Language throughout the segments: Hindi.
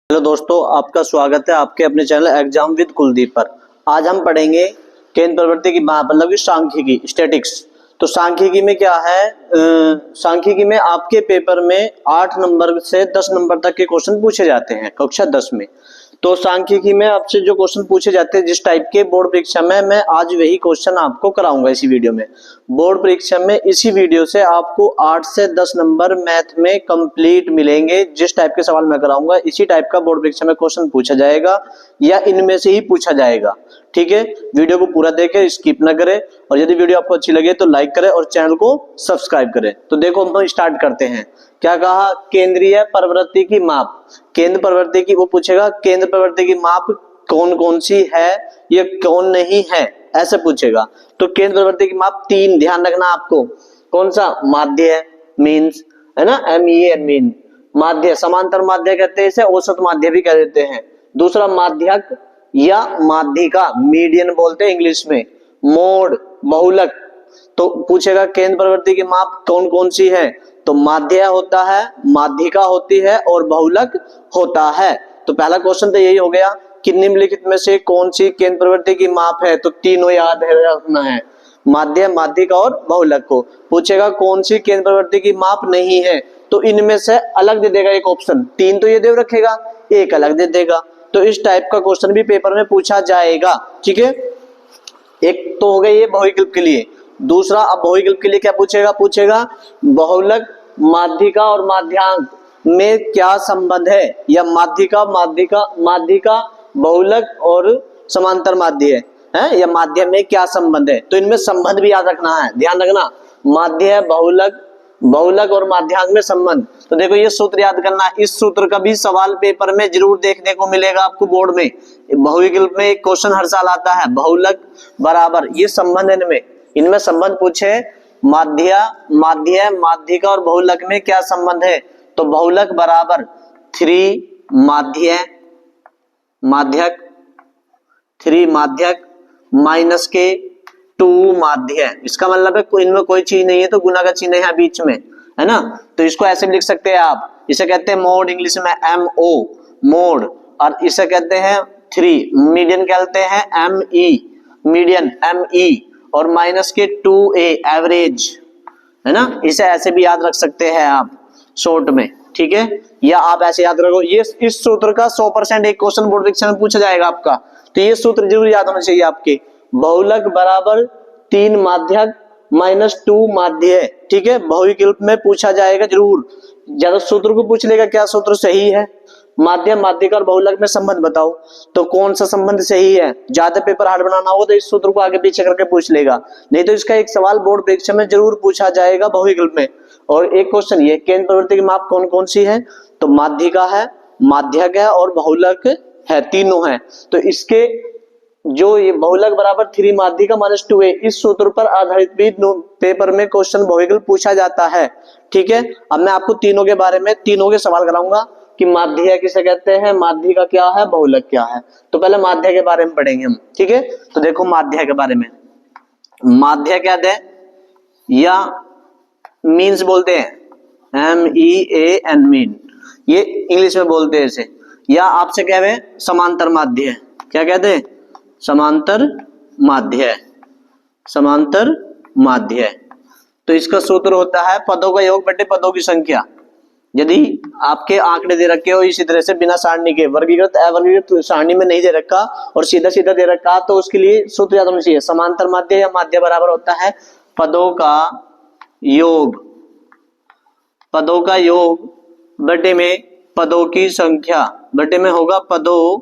हेलो दोस्तों, आपका स्वागत है आपके अपने चैनल एग्जाम विद कुलदीप पर। आज हम पढ़ेंगे केंद्र प्रवृत्ति की मतलब सांख्यिकी स्टैटिक्स। तो सांख्यिकी में क्या है, सांख्यिकी में आपके पेपर में 8 नंबर से 10 नंबर तक के क्वेश्चन पूछे जाते हैं कक्षा 10 में। तो सांख्यिकी में आपसे जो क्वेश्चन पूछे जाते हैं जिस टाइप के बोर्ड परीक्षा में, मैं आज वही क्वेश्चन आपको कराऊंगा इसी वीडियो में। बोर्ड परीक्षा में इसी वीडियो से आपको 8 से 10 नंबर मैथ में कंप्लीट मिलेंगे। जिस टाइप के सवाल मैं कराऊंगा इसी टाइप का बोर्ड परीक्षा में क्वेश्चन पूछा जाएगा या इनमें से ही पूछा जाएगा। ठीक है, वीडियो को पूरा देखें, स्किप ना करें, और यदि वीडियो आपको अच्छी लगे तो लाइक करें और चैनल को सब्सक्राइब करें। तो देखो हम स्टार्ट करते हैं। क्या कहा, केंद्रीय प्रवृत्ति की माप। केंद्र प्रवृत्ति की वो पूछेगा केंद्र प्रवृत्ति की माप कौन कौन सी है, ये कौन नहीं है, ऐसे पूछेगा। तो केंद्र प्रवृत्ति की माप 3 ध्यान रखना आपको। कौन सा, माध्य है, मीन्स है ना, MEAN मीन माध्य, समांतर माध्य कहते हैं इसे, औसत माध्य भी कह देते हैं। दूसरा माध्यक या माध्यिका, मीडियन बोलते हैं इंग्लिश में। मोड, बहुलक। तो पूछेगा केंद्र प्रवृत्ति की माप कौन कौन सी है, तो माध्य होता है, माध्यिका होती है और बहुलक होता है। तो पहला क्वेश्चन तो यही हो गया कि निम्नलिखित में से कौन सी केंद्र प्रवृत्ति की माप है। तो तीनों याद रखना है, माध्य, माध्यिका और बहुलक को। पूछेगा कौन सी केंद्र प्रवृत्ति की माप नहीं है, तो इनमें से अलग दे देगा एक ऑप्शन। 3 तो ये दे रखेगा, एक अलग दे देगा। तो इस टाइप का क्वेश्चन भी पेपर में पूछा जाएगा। ठीक है, एक तो हो गई ये बहुविकल्प के लिए। दूसरा, अब बहुविकल्प के लिए क्या पूछेगा बहुलक, माध्यिका और माध्यांक में क्या संबंध है, या माध्यिका बहुलक और समांतर माध्य है, या माध्य में क्या संबंध है। तो इनमें संबंध भी याद रखना है, ध्यान रखना, माध्य, बहुलक और माध्यांक में संबंध। तो देखो ये सूत्र याद करना, इस सूत्र का भी सवाल पेपर में जरूर देखने को मिलेगा आपको बोर्ड में। बहुविकल्प में एक क्वेश्चन हर साल आता है, बहुलक बराबर, ये संबंध इनमें संबंध पूछे, माध्यिका और बहुलक में क्या संबंध है। तो बहुलक बराबर 3 माध्यक माइनस के 2 माध्य। इसका मतलब है इनमें कोई चीज नहीं है तो गुना का चिन्ह है बीच में, है ना। तो इसको ऐसे भी लिख सकते हैं आप, इसे कहते हैं मोड, इंग्लिश में MO मोड, और इसे कहते हैं 3 मीडियन, कहते हैं ME मीडियन, ME, और माइनस के 2A एवरेज, है ना। इसे ऐसे भी याद रख सकते हैं आप शॉर्ट में। ठीक है, या आप ऐसे याद रखो, ये इस सूत्र का 100% एक क्वेश्चन बोर्ड परीक्षा में पूछा जाएगा आपका। तो ये सूत्र जरूर याद होना चाहिए आपके, बहुलक बराबर 3 माध्यक माइनस 2 माध्य। ठीक है, बहुविकल्प में पूछा जाएगा जरूर, ज्यादा सूत्र को पूछ लेगा क्या सूत्र सही है, माध्य, माध्यिका और बहुलक में संबंध बताओ, तो कौन सा संबंध सही है। ज्यादा पेपर हार्ड बनाना हो तो इस सूत्र को आगे पीछे करके पूछ लेगा, नहीं तो इसका एक सवाल बोर्ड परीक्षा में जरूर पूछा जाएगा बहुविकल्प में। और एक क्वेश्चन ये, केंद्र प्रवृत्ति की माप कौन कौन सी है, तो माध्यिका है, माध्यक है और बहुलक है, तीनों है। तो इसके जो ये बहुलक बराबर 3 माध्यिका माइनस 2A, इस सूत्र पर आधारित भी पेपर में क्वेश्चन बहुविकल्प पूछा जाता है। ठीक है, अब मैं आपको तीनों के बारे में, तीनों के सवाल कराऊंगा कि माध्य किसे कहते हैं, माध्यिका क्या है, बहुलक क्या है। तो पहले माध्य के बारे में पढ़ेंगे हम। ठीक है, तो देखो माध्य के बारे में, माध्य कहते हैं या मीन्स बोलते हैं, MEAN मीन, ये इंग्लिश में बोलते हैं इसे, या आपसे कह रहे हैं समांतर माध्य। क्या कहते हैं, समांतर माध्य। तो इसका सूत्र होता है पदों का योग बटे पदों की संख्या। यदि आपके आंकड़े दे रखे हो इसी तरह से बिना सारणी के, वर्गीकृत अवर्गीकृत सारणी में नहीं दे रखा और सीधा सीधा दे रखा, तो उसके लिए सूत्र याद होना चाहिए, समांतर माध्य या माध्य बराबर होता है पदों का योग बटे में पदों की संख्या, बटे में होगा पदों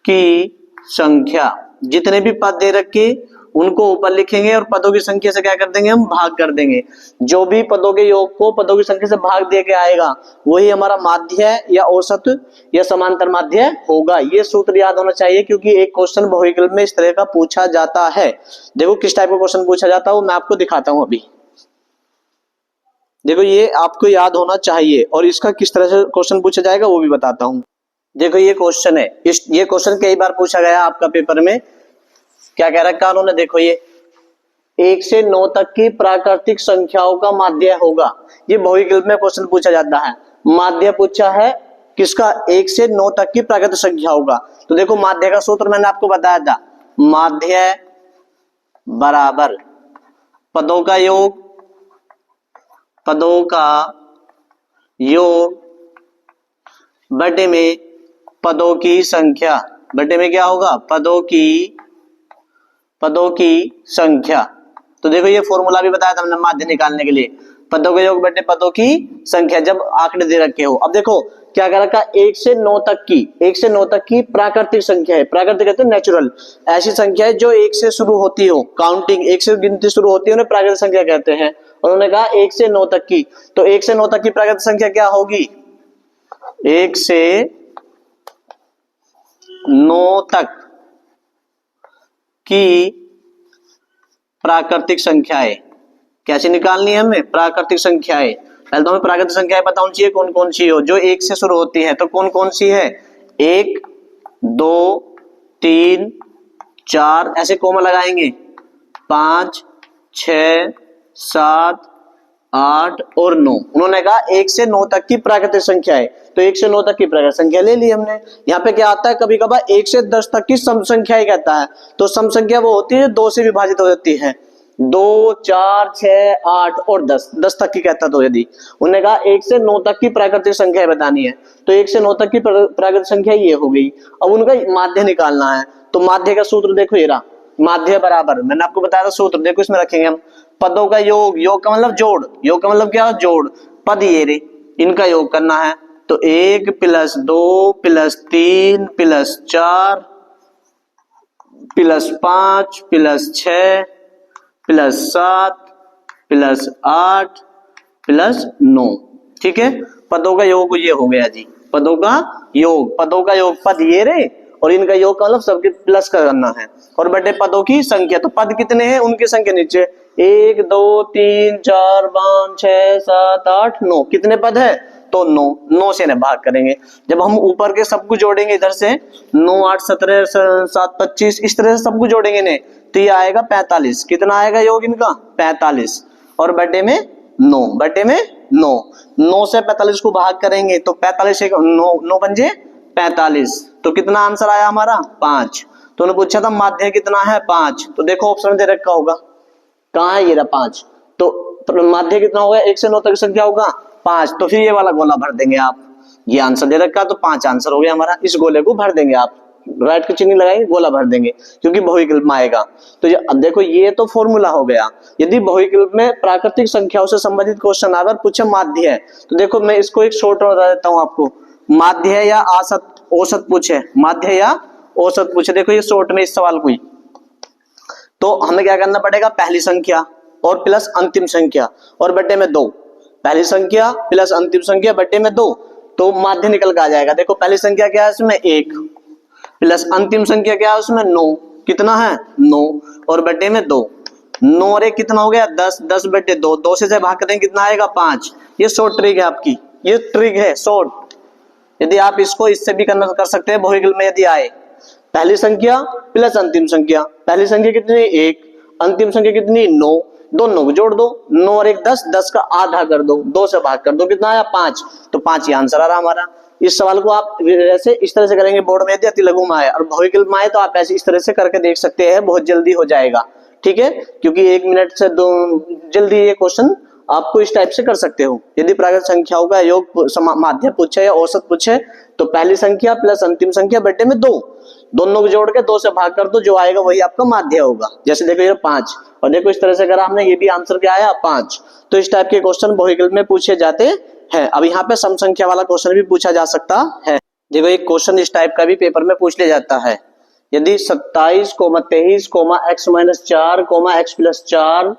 की संख्या। जितने भी पद दे रखे उनको ऊपर लिखेंगे और पदों की संख्या से क्या कर देंगे, हम भाग कर देंगे। जो भी पदों के योग को पदों की संख्या से भाग दे के आएगा वही हमारा माध्य या औसत या समांतर माध्य होगा। ये सूत्र याद होना चाहिए क्योंकि एक क्वेश्चन बहुविकल्प में इस तरह का पूछा जाता है। देखो किस टाइप का क्वेश्चन पूछा जाता है वो मैं आपको दिखाता हूं अभी। देखो ये आपको याद होना चाहिए और इसका किस तरह से क्वेश्चन पूछा जाएगा वो भी बताता हूं। देखो ये क्वेश्चन है, ये क्वेश्चन कई बार पूछा गया आपका पेपर में। क्या कह रखा है उन्होंने, देखो ये 1 से 9 तक की प्राकृतिक संख्याओं का माध्य होगा। ये बहुविकल्प में क्वेश्चन पूछा जाता है। माध्य पूछा है किसका, 1 से 9 तक की प्राकृतिक संख्याओं का। तो देखो माध्य का सूत्र मैंने आपको बताया था, माध्य बराबर पदों का योग, पदों का योग बटे में पदों की संख्या, बटे में क्या होगा, पदों की संख्या। तो देखो ये फॉर्मूला भी बताया था हमने माध्य निकालने के लिए, पदों का योग बटे पदों की संख्या जब आंकड़े दे रखे हो। अब देखो क्या कर रखा, 1 से 9 तक की, 1 से 9 तक की प्राकृतिक संख्या है, प्राकृतिक कहते हैं नेचुरल, ऐसी संख्या है जो 1 से शुरू होती हो, काउंटिंग 1 से गिनती शुरू होती है, उन्हें प्राकृतिक संख्या कहते हैं। उन्होंने कहा 1 से 9 तक की, तो 1 से 9 तक की प्राकृतिक संख्या क्या होगी, 1 से 9 तक की प्राकृतिक संख्याएं कैसे निकालनी है हमें, प्राकृतिक संख्याएं। पहले तो हमें प्राकृतिक संख्याएं पता होनी चाहिए कौन कौन सी हो, जो 1 से शुरू होती है। तो कौन कौन सी है, 1 2 3 4 ऐसे कोमा लगाएंगे, 5 6 7 8 और 9। उन्होंने कहा 1 से 9 तक की प्राकृतिक संख्या है, तो 1 से 9 तक की प्राकृतिक संख्या ले ली हमने। यहाँ पे क्या आता है, कभी कभार 1 से 10 तक की सम संख्या ही कहता है। तो सम संख्या वो होती है 2 से विभाजित हो जाती है, 2 4 6 8 और 10 तक की कहता। तो यदि उन्होंने कहा 1 से 9 तक की प्राकृतिक संख्या बतानी है, तो 1 से 9 तक की प्राकृतिक संख्या ये हो गई। अब उनका माध्य निकालना है, तो माध्य का सूत्र देखो ये रहा, माध्य बराबर, मैंने आपको बताया था सूत्र, देखो इसमें रखेंगे हम, पदों का योग, योग का मतलब जोड़, योग का मतलब क्या, जोड़, पद ये रे, इनका योग करना है। तो 1 + 2 + 3 + 4 + 5 + 6 + 7 + 8 + 9, ठीक है। पदों का योग ये हो गया जी, पदों का योग, पदों का योग पद ये रे, और इनका योग का मतलब सबके प्लस करना है, और बटे पदों की संख्या। तो पद कितने हैं, उनकी संख्या नीचे, 1 2 3 4 5 6 7 8 9, कितने पद है, तो 9 से इन्हें भाग करेंगे। जब हम ऊपर के सब कुछ जोड़ेंगे इधर से, 9 8 17 7 25 इस तरह से सब कुछ जोड़ेंगे इन्हें, तो ये आएगा 45। कितना आएगा योग इनका, 45, और बटे में 9, बटे में 9 से 45 को भाग करेंगे, तो 45 से 9 बन जाए 45, तो कितना आंसर आया हमारा, 5। तो उन्होंने पूछा था माध्य कितना है, 5। तो देखो ऑप्शन दे रखा होगा, कहाँ है ये रहा 5, तो माध्य कितना होगा, 1 से 9 तक संख्या होगा 5, तो फिर ये वाला गोला भर देंगे आप, ये आंसर दे रखा तो 5 आंसर हो गया हमारा। इस गोले को भर देंगे आप, राइट की चिन्ह लगाएंगे, गोला भर देंगे, क्योंकि बहुविकल्प में आएगा। तो अब देखो ये तो फॉर्मूला हो गया। यदि बहुविकल्प में प्राकृतिक संख्याओं से संबंधित क्वेश्चन अगर पूछे माध्य है, तो देखो मैं इसको एक शॉर्ट में बता देता हूं आपको, माध्य या औसत पूछे, माध्य या औसत पूछे, देखो ये शॉर्ट में इस सवाल को ही, तो हमें क्या करना पड़ेगा, पहली संख्या और प्लस अंतिम संख्या और बटे में 2, पहली संख्या प्लस अंतिम संख्या बटे में 2, तो माध्य निकल के आ जाएगा। देखो पहली संख्या क्या है इसमें 1, प्लस अंतिम संख्या क्या है उसमें 9, कितना है 9, और बटे में 2, 9 और 1 कितना हो गया 10, 10 बटे 2, 2 से भाग करें कितना आएगा 5। ये शॉर्ट ट्रिक है आपकी, ये ट्रिक है शॉर्ट। यदि आप इसको इससे भी कर सकते हैं बहुविकल्प में, यदि आए पहली संख्या प्लस अंतिम संख्या, पहली संख्या कितनी 1, अंतिम संख्या कितनी 9, दोनों को जोड़ दो, 9 और 1 10, 10 का आधा कर दो, 2 से भाग कर दो, कितना आया 5, तो 5 ही आंसर आ रहा हमारा। इस सवाल को आप ऐसे इस तरह से करेंगे बोर्ड में, यदि अति लघु में आए और बहुविकल्प में आए तो आप ऐसे इस तरह से करके देख सकते हैं, बहुत जल्दी हो जाएगा, ठीक है, क्योंकि 1 मिनट से 2 जल्दी ये क्वेश्चन आपको इस टाइप से कर सकते हो। यदि प्राकृतिक संख्याओं का योग माध्य पूछे या औसत पूछे, तो पहली संख्या प्लस अंतिम संख्या बटे में 2, दोनों को जोड़ के 2 से भाग कर दो, जो आएगा वही आपका माध्य होगा। जैसे देखो ये 5, और देखो इस तरह से करा हमने, ये भी आंसर क्या आया 5। तो इस टाइप के क्वेश्चन बहुविकल्प में पूछे जाते हैं। अब यहाँ पे सम संख्या वाला क्वेश्चन भी पूछा जा सकता है। देखो एक क्वेश्चन इस टाइप का भी पेपर में पूछ लिया जाता है, यदि 27, 23, x-4, x+4,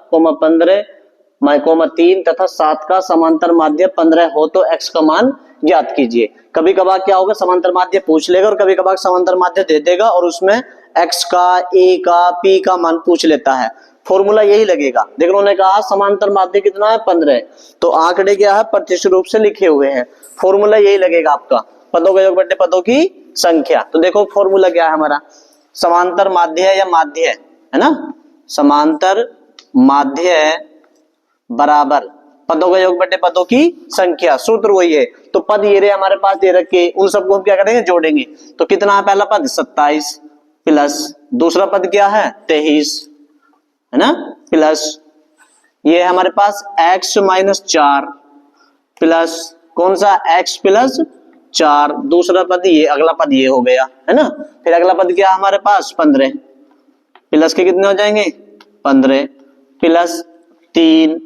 15, 3 तथा 7 का समांतर माध्य 15 हो तो x का मान ज्ञात कीजिए। कभी कभार क्या होगा, समांतर माध्य पूछ लेगा और कभी कभार समांतर माध्य दे देगा और उसमें x का, a का, p का मान पूछ लेता है। फॉर्मूला यही लगेगा। देखो उन्होंने कहा समांतर माध्य कितना है 15, तो आंकड़े क्या है प्रत्यक्ष रूप से लिखे हुए हैं, फॉर्मूला यही लगेगा आपका, पदों का योग बटे पदों की संख्या। तो देखो फॉर्मूला क्या है हमारा, समांतर माध्य या माध्य है ना, समांतर माध्य बराबर पदों का योग बटे पदों की संख्या, सूत्र वही है। तो पद ये रहे हमारे पास दे रखे, उन सबको हम क्या करेंगे, जोड़ेंगे। तो कितना है पहला पद 27 प्लस दूसरा पद क्या है 23, है ना, प्लस ये है हमारे पास x माइनस 4 प्लस कौन सा x प्लस 4, दूसरा पद ये, अगला पद ये हो गया, है ना। फिर अगला पद क्या हमारे पास 15 प्लस के कितने हो जाएंगे 15 प्लस 3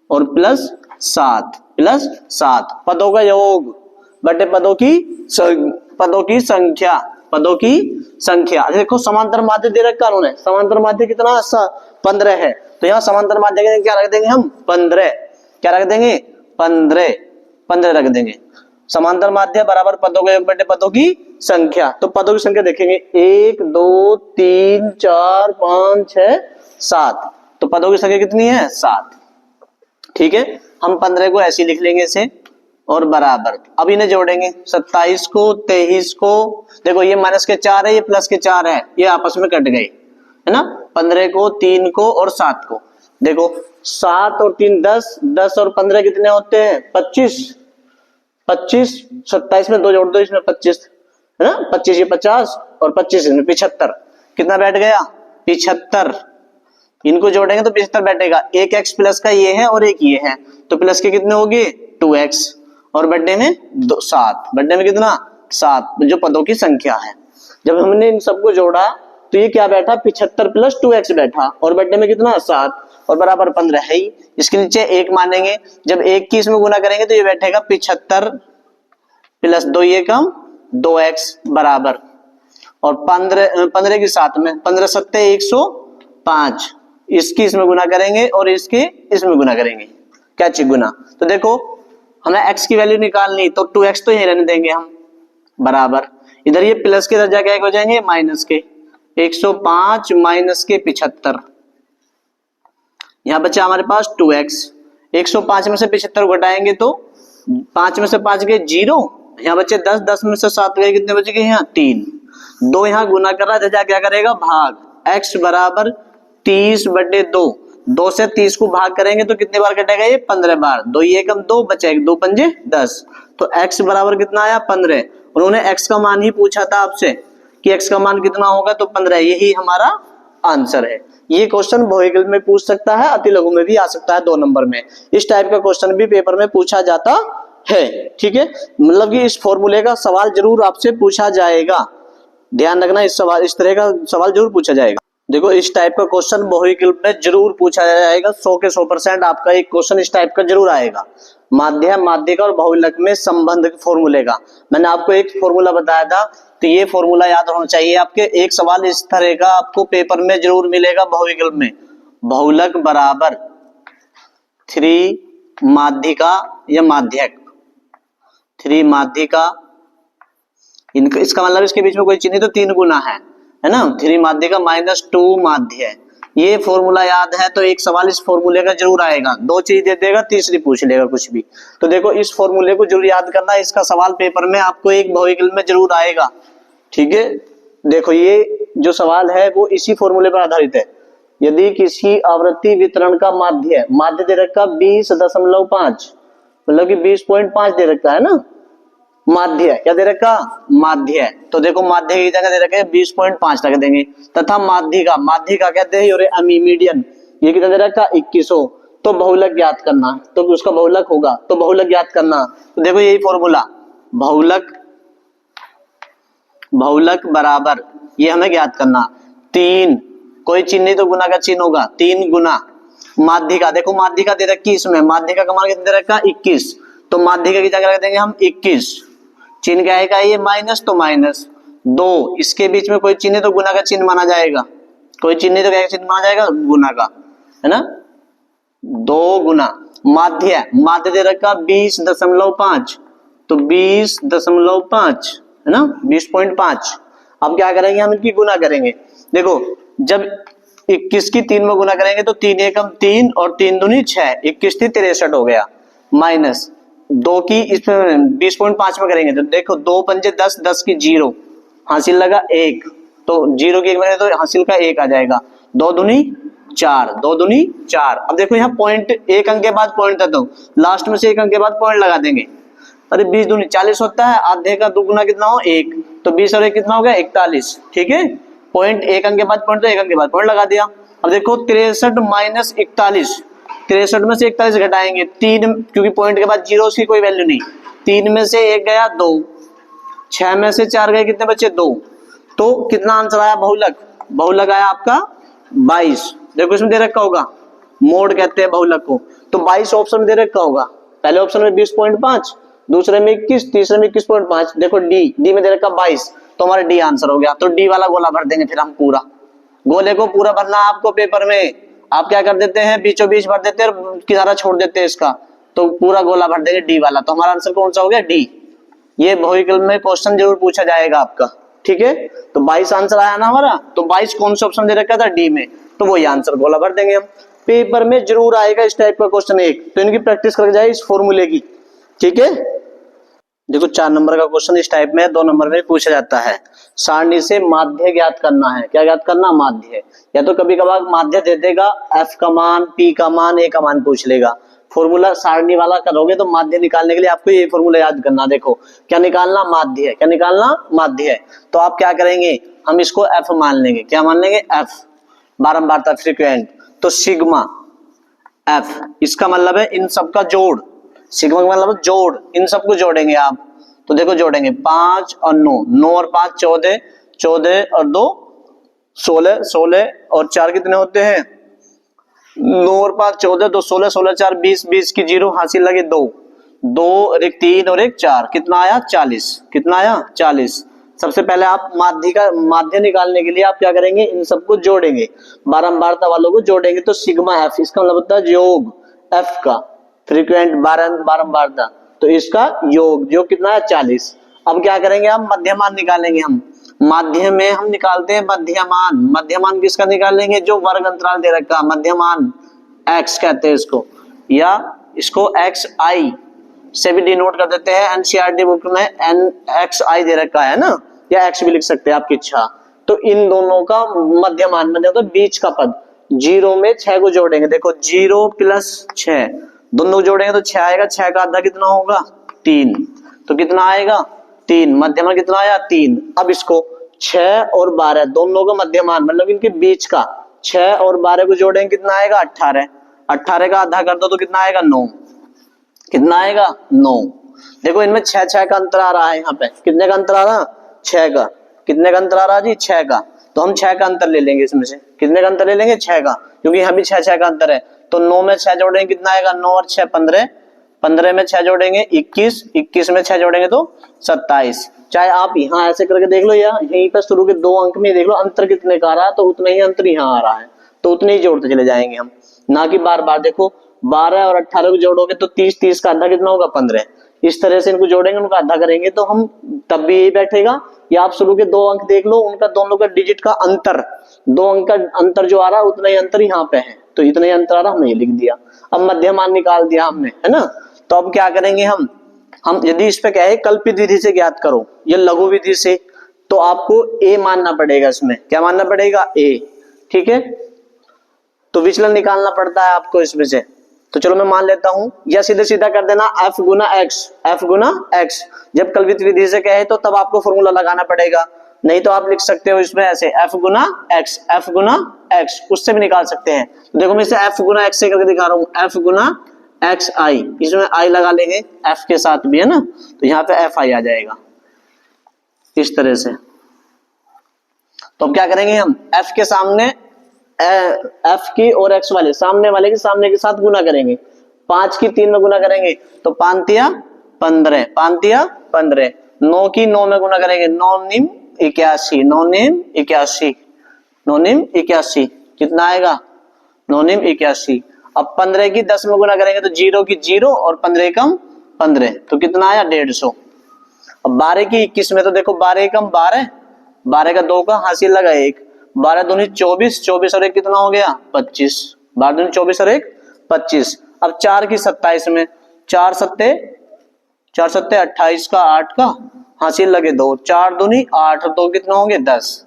और प्लस 7 प्लस 7, पदों का योग बटे पदों की संख्या, पदों की संख्या। देखो समांतर माध्य दे रखा उन्होंने, समांतर माध्य कितना 15 है, तो यहाँ समांतर माध्य के क्या रख देंगे हम 15, क्या रख देंगे 15 रख देंगे। समांतर माध्य बराबर पदों का योग बटे पदों की संख्या। तो पदों की संख्या देखेंगे 1 2 3 4 5 6 7, तो पदों की संख्या कितनी है 7। ठीक है, हम 15 को ऐसे लिख लेंगे इसे, और बराबर अब इन्हें जोड़ेंगे 27 को 23 को, देखो ये माइनस के 4 है, ये प्लस के 4 है, ये आपस में कट गए, है ना। 15 को 3 को और 7 को, देखो 7 और 3 10, 10 और 15 कितने होते हैं 25, 25 27 में 2 जोड़ दो, इसमें 25, है ना, 25 ये 50 और 25 इसमें 75, कितना बैठ गया 75। इनको जोड़ेंगे तो 75 बैठेगा, एक x प्लस का ये है और एक ये है, तो प्लस के कितने हो गए 2x और बड्डे में 7, बड्डे में कितना 7, जो पदों की संख्या है। जब हमने इन सबको जोड़ा तो ये क्या बैठा 75 प्लस 2x बैठा, और बड्डे में कितना 7 और बराबर 15 है ही, इसके नीचे 1 मानेंगे, जब 1 की इसमें गुना करेंगे तो ये बैठेगा 75 प्लस 2 ये कम 2x बराबर, और 15 की 7 में 15 सत्ते 105, इसकी इसमें गुना करेंगे और इसके इसमें गुना करेंगे, क्या चाहिए गुना। तो देखो हमें x की वैल्यू निकालनी, तो 2x तो यही रहने देंगे हम, बराबर इधर ये प्लस के इधर जाके हो जाएंगे माइनस के, 105 माइनस के 75, यहां बचा हमारे पास 2x, 105 में से 75 घटाएंगे तो 5 में से 5 गए 0, यहाँ बचे 10, 10 में से 7 गए कितने बचे गए यहाँ 3, 2 यहाँ गुना कर रहा है, क्या करेगा भाग, x बराबर 30 बटे 2, 2 से 30 को भाग करेंगे तो कितने बार कटेगा ये 15 बार, 2 ये कम 2 बचा 1, 2 पंजे 10, तो x बराबर कितना आया 15। उन्होंने x का मान ही पूछा था आपसे कि x का मान कितना होगा, तो 15, यही हमारा आंसर है। ये क्वेश्चन बहुविकल्प में पूछ सकता है, अति लघु में भी आ सकता है 2 नंबर में, इस टाइप का क्वेश्चन भी पेपर में पूछा जाता है। ठीक है, मतलब कि इस फॉर्मूले का सवाल जरूर आपसे पूछा जाएगा, ध्यान रखना, इस तरह का सवाल जरूर पूछा जाएगा। देखो इस टाइप का क्वेश्चन बहुविकल्प में जरूर पूछा जाएगा, 100 के 100% आपका एक क्वेश्चन इस टाइप का जरूर आएगा, माध्य माध्यिका और बहुविकल्प में संबंध के फॉर्मूले का। मैंने आपको एक फॉर्मूला बताया था, तो ये फॉर्मूला याद होना चाहिए आपके। एक सवाल इस तरह का आपको पेपर में जरूर मिलेगा बहुविकल्प में, बहुलक बराबर 3 माध्यिका या माध्यक, 3 माध्यिका, इनका इसका मतलब इसके बीच में कोई चिन्ह तो 3 गुना है ना, 3 माध्यिका माइनस 2 माध्य है। ये फॉर्मूला याद है तो एक सवाल इस फॉर्मूले का जरूर आएगा, 2 चीज दे देगा, तीसरी पूछ लेगा कुछ भी। तो देखो इस फॉर्मूले को जरूर याद करना, इसका सवाल पेपर में आपको एक बहुविकल्प में जरूर आएगा। ठीक है, देखो ये जो सवाल है वो इसी फॉर्मूले पर आधारित है। यदि किसी आवृत्ति वितरण का माध्य दे रखा 20.5, मतलब कि 20.5 दे रखा है ना, माध्य क्या दे रखा माध्य, तो देखो माध्य की जगह दे रखे 20.5 रख देंगे, तथा माध्यिका कहते हैं मीडियन, ये कितना दे रखा 2100, तो बहुलक ज्ञात करना, तो उसका बहुलक होगा, तो बहुलक ज्ञात करना। तो देखो यही फॉर्मूला, बहुलक बराबर ये हमें ज्ञात करना, 3 कोई चिन्ह नहीं तो गुना का चिन्ह होगा, 3 गुना माध्यिका, देखो माध्यिका दे रखी इसमें, माध्यिका का मान कितना दे रखा 21, तो माध्यिका की जगह रख देंगे हम 21, चिन्ह क्या है ये माइनस, तो माइनस 2, इसके बीच में कोई चिन्ह तो गुना का चिन्ह माना जाएगा, कोई चिन्ह तो क्या चिन्ह माना जाएगा गुना का, है ना, 2 गुना माध्य दे रखा 20.5, तो 20.5 है ना, 20.5। अब क्या करेंगे हम इनकी गुना करेंगे, देखो जब 21 की 3 में गुना करेंगे तो 3 एकम 3 और 3 दूनी 6, 21 थी 63 हो गया, माइनस 2 की इसमें 20.5 में करेंगे तो देखो 2 पंजे 10, 10 की 0, हासिल लगा 1, तो 0 की 1 में तो हासिल का 1 आ जाएगा, 2 दूनी 4, 2 दूनी 4। अब देखो यहाँ पॉइंट, एक अंक के बाद पॉइंट था तो लास्ट में से एक अंक के बाद पॉइंट लगा देंगे। अरे 20 दूनी 40 होता है, आधे का दुगुना कितना हो 1, तो 20 और 1 कितना हो गया 41। ठीक है, पॉइंट एक अंक के बाद पॉइंट, तो एक अंक के बाद पॉइंट लगा दिया। अब देखो 63 माइनस 41, 63 में से 41 घटाएंगे 3, क्योंकि पॉइंट के बाद जीरो की कोई वैल्यू नहीं, 3 में से 1 गया 2, 6 में से 4 गए, कितने बचे 2, तो कितना आंसर आया बहुलक, बहुलक आया आपका 22। देखो इसमें दे रखा होगा, मोड कहते हैं बहुलक को, तो 22 ऑप्शन में दे रखा होगा। पहले ऑप्शन में 20.5, दूसरे में 21, तीसरे में 21.5। देखो डी में दे रखा 22, तो हमारा डी आंसर हो गया। तो डी वाला गोला भर देंगे फिर हम, पूरा गोले को पूरा भरना है आपको पेपर में। आप क्या कर देते हैं, बीचों बीच भर देते हैं और किनारा छोड़ देते हैं इसका, तो पूरा गोला भर देंगे डी वाला। तो हमारा आंसर कौन सा हो गया, डी। ये बहुविकल्प में क्वेश्चन जरूर पूछा जाएगा आपका। ठीक है, तो 22 आंसर आया ना हमारा, तो 22 कौन सा ऑप्शन दे रखा था, डी में, तो वही आंसर गोला भर देंगे हम। पेपर में जरूर आएगा इस टाइप का क्वेश्चन एक, तो इनकी प्रैक्टिस कर जाए इस फॉर्मूले की। ठीक है, देखो 4 नंबर का क्वेश्चन इस टाइप में 2 नंबर में पूछा जाता है। सारणी से माध्य ज्ञात करना है। क्या ज्ञात करना, माध्य। या तो कभी कभार माध्य दे देगा, एफ का मान, पी का मान, ए का मान पूछ लेगा। फॉर्मूला सारणी वाला करोगे तो माध्य निकालने के लिए आपको ये फॉर्मूला याद करना। देखो क्या निकालना, माध्य है। क्या निकालना, माध्य है। तो आप क्या करेंगे, हम इसको एफ मान लेंगे। क्या मान लेंगे, एफ, बारंबारता, फ्रीक्वेंट। तो सिग्मा एफ, इसका मतलब है इन सबका जोड़, सिग्मा का मतलब जोड़, इन सबको जोड़ेंगे आप। तो देखो जोड़ेंगे 5 और 9, 9 और 5 14, 14 और 2 16, 16 और 4 कितने होते हैं, 9 और 5 14, 2 16, 16 4 20, 20 की जीरो हासिल लगे 2, 2 और 1 3 और 1 4, कितना आया 40। कितना आया 40। सबसे पहले आप माध्य निकालने के लिए आप क्या करेंगे, इन सबको जोड़ेंगे, बारंबारता वालों को जोड़ेंगे। तो सिग्मा एफ, इसका मतलब होता है योग एफ का, फ्रीक्वेंट बारंबारता, तो इसका योग, जो कितना है 40। अब क्या करेंगे, हम मध्यमान निकालेंगे। हम माध्य में हम निकालते हैं मध्यमान। मध्यमान किसका निकालेंगे, जो वर्ग अंतराल दे रखा, मध्यमान x कहते हैं इसको, या इसको xi से भी डिनोट कर देते हैं। एनसीईआरटी बुक में xi दे रखा है ना, या x भी लिख सकते हैं आपकी इच्छा। तो इन दोनों का मध्यमान, मतलब बीच का पद, 0 में 6 को जोड़ेंगे। देखो 0 प्लस 6 दोनों जोड़ेंगे तो 6 आएगा, 6 का आधा कितना होगा 3, तो कितना आएगा 3, मध्यमान कितना आया 3। अब इसको 6 और 12 दोनों का मध्यमान, मतलब इनके बीच का, 6 और 12 को जोड़ेंगे कितना आएगा 18, 18 का आधा कर दो तो कितना आएगा 9, कितना आएगा 9। देखो इनमें 6 का अंतर आ रहा है, यहाँ पे कितने का अंतर आ रहा, 6 का। कितने का अंतर आ रहा जी, 6 का। तो हम 6 का अंतर ले लेंगे इसमें से, कितने का अंतर ले लेंगे 6 का, क्योंकि यहाँ भी 6 का अंतर है। तो 9 में 6 जोड़ेंगे कितना आएगा, 9 और 6 15, 15 में 6 जोड़ेंगे 21, 21 में 6 जोड़ेंगे तो 27। चाहे आप यहाँ ऐसे करके देख लो, या यहीं पर शुरू के 2 अंक में देख लो अंतर कितने का आ रहा है, तो उतना ही अंतर यहाँ आ रहा है, तो उतने ही जोड़ते चले जाएंगे हम, ना कि बार बार। देखो 12 और 18 को जोड़ोगे तो 30, 30 का आधा कितना होगा 15। इस तरह से इनको जोड़ेंगे, उनका आधा करेंगे तो हम तब भी यही बैठेगा। या आप शुरू के 2 अंक देख लो, उनका दोनों का डिजिट का अंतर, 2 अंक का अंतर जो आ रहा है उतना ही अंतर यहाँ पे है, तो इतना ही अंतर आ रहा, हमने ये लिख दिया। अब मध्यमान निकाल दिया हमने, है ना। तो अब क्या करेंगे हम यदि इस पे क्या है, कल्पित विधि से ज्ञात करो, ये लघु विधि से, तो आपको ए मानना पड़ेगा। इसमें क्या मानना पड़ेगा, ए। ठीक है, तो विचलन निकालना पड़ता है आपको इसमें से। तो चलो मैं मान लेता हूं, या सीधे सीधा कर देना f गुना x, f गुना x। जब कल्पित विधि से कहे तो तब आपको फॉर्मूला लगाना पड़ेगा, नहीं तो आप लिख सकते हो इसमें ऐसे f गुना x, f गुना x, उससे भी निकाल सकते हैं। तो देखो मैं इसे f गुना x से करके दिखा रहा हूं, f गुना xi, इसमें i लगा लेंगे f के साथ भी, है ना, तो यहाँ पे fi आ जाएगा इस तरह से। तो अब क्या करेंगे हम, f के सामने f की और x वाले सामने वाले के सामने के साथ गुना करेंगे, 5 की 3 में गुना करेंगे तो 5 तिया 15, 5 तिया 15, 9 की 9 में गुना करेंगे, 9 निम 81, 9 निम 81, 9 निम 81, कितना आएगा 9 निम 81। अब 15 की 10 में गुना करेंगे तो 0 की 0 और 15 कम 15, तो कितना आया 150। अब 12 की 21 में तो देखो 12 कम 12, 12 का 2 का हासिल लगा 1, 12 दूनी 24, 24 और 1 कितना हो गया 25, 12 दूनी 24 और 1 25। अब 4 की 27 में 4 सत्ते 28 का 8 का हासिल लगे 2, 4 दूनी 8 और 2 कितना होंगे 10,